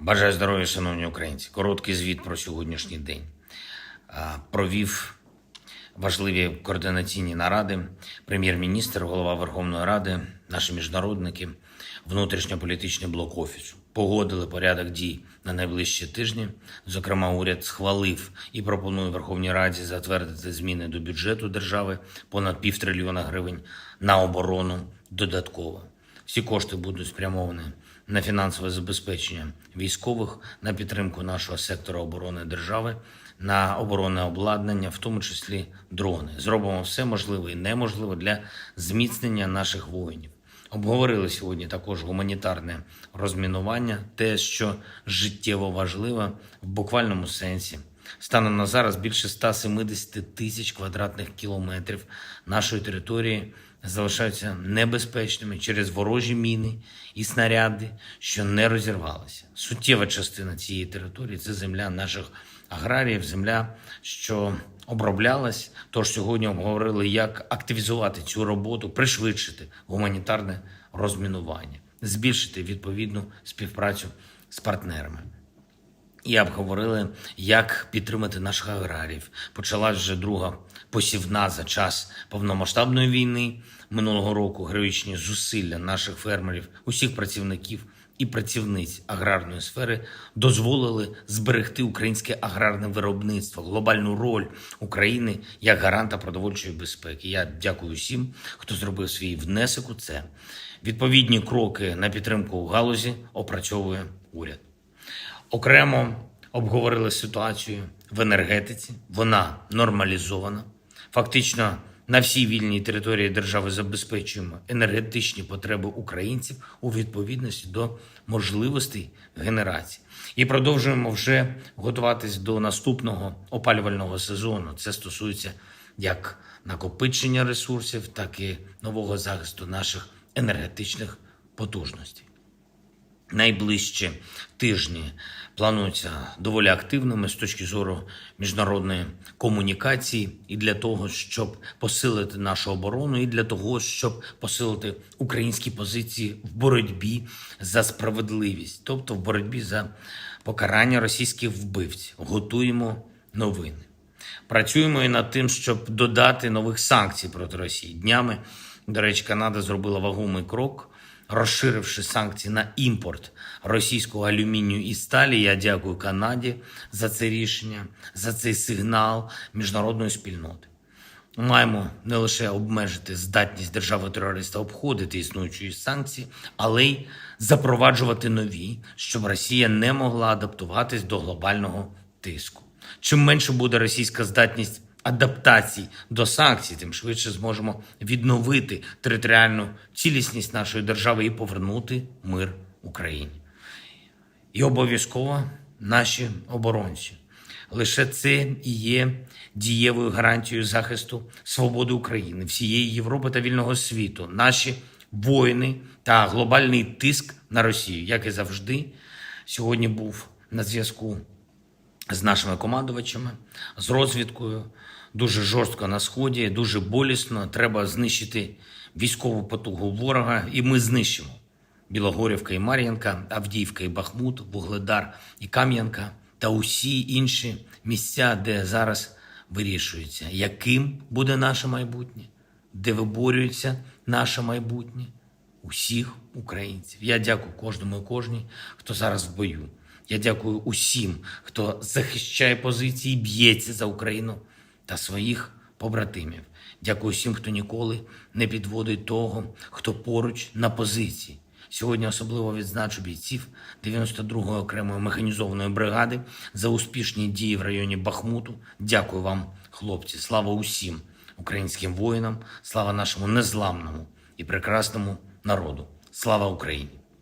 Бажаю здоров'я, шановні українці. Короткий звіт про сьогоднішній день. Провів важливі координаційні наради прем'єр-міністр, голова Верховної Ради, наші міжнародники, внутрішньополітичний блок Офісу. Погодили порядок дій на найближчі тижні. Зокрема, уряд схвалив і пропонує Верховній Раді затвердити зміни до бюджету держави понад 1,5 трильйона гривень на оборону додатково. Всі кошти будуть спрямовані на фінансове забезпечення військових, на підтримку нашого сектора оборони держави, на оборонне обладнання, в тому числі дрони. Зробимо все можливе і неможливе для зміцнення наших воїнів. Обговорили сьогодні також гуманітарне розмінування, те, що життєво важливо в буквальному сенсі. Станом на зараз більше 170 тисяч квадратних кілометрів нашої території залишаються небезпечними через ворожі міни і снаряди, що не розірвалися. Суттєва частина цієї території – це земля наших аграріїв, земля, що оброблялась. Тож сьогодні обговорили, як активізувати цю роботу, пришвидшити гуманітарне розмінування, збільшити відповідну співпрацю з партнерами. І обговорили, як підтримати наших аграріїв. Почалась вже друга посівна за час повномасштабної війни. Минулого року героїчні зусилля наших фермерів, усіх працівників і працівниць аграрної сфери дозволили зберегти українське аграрне виробництво, глобальну роль України як гаранта продовольчої безпеки. Я дякую всім, хто зробив свій внесок у це. Відповідні кроки на підтримку галузі опрацьовує уряд. Окремо обговорили ситуацію в енергетиці. Вона нормалізована. Фактично на всій вільній території держави забезпечуємо енергетичні потреби українців у відповідності до можливостей генерації. І продовжуємо вже готуватись до наступного опалювального сезону. Це стосується як накопичення ресурсів, так і нового захисту наших енергетичних потужностей. Найближчі тижні плануються доволі активними з точки зору міжнародної комунікації і для того, щоб посилити нашу оборону, і для того, щоб посилити українські позиції в боротьбі за справедливість, тобто в боротьбі за покарання російських вбивців. Готуємо новини. Працюємо і над тим, щоб додати нових санкцій проти Росії. Днями, до речі, Канада зробила вагомий крок, розширивши санкції на імпорт російського алюмінію і сталі. Я дякую Канаді за це рішення, за цей сигнал міжнародної спільноти. Маємо не лише обмежити здатність держави-терориста обходити існуючі санкції, але й запроваджувати нові, щоб Росія не могла адаптуватись до глобального тиску. Чим менше буде російська здатність адаптацій до санкцій, тим швидше зможемо відновити територіальну цілісність нашої держави і повернути мир Україні. І обов'язково наші оборонці. Лише це і є дієвою гарантією захисту свободи України, всієї Європи та вільного світу. Наші воїни та глобальний тиск на Росію, як і завжди, сьогодні був на зв'язку з нашими командувачами, з розвідкою. Дуже жорстко на Сході, дуже болісно. Треба знищити військову потугу ворога, і ми знищимо Білогорівка і Мар'їнка, Авдіївка і Бахмут, Вугледар і Кам'янка та усі інші місця, де зараз вирішується, яким буде наше майбутнє, де виборюється наше майбутнє усіх українців. Я дякую кожному і кожній, хто зараз в бою. Я дякую усім, хто захищає позиції, б'ється за Україну та своїх побратимів. Дякую всім, хто ніколи не підводить того, хто поруч на позиції. Сьогодні особливо відзначу бійців 92-ї окремої механізованої бригади за успішні дії в районі Бахмуту. Дякую вам, хлопці. Слава усім українським воїнам, слава нашому незламному і прекрасному народу. Слава Україні!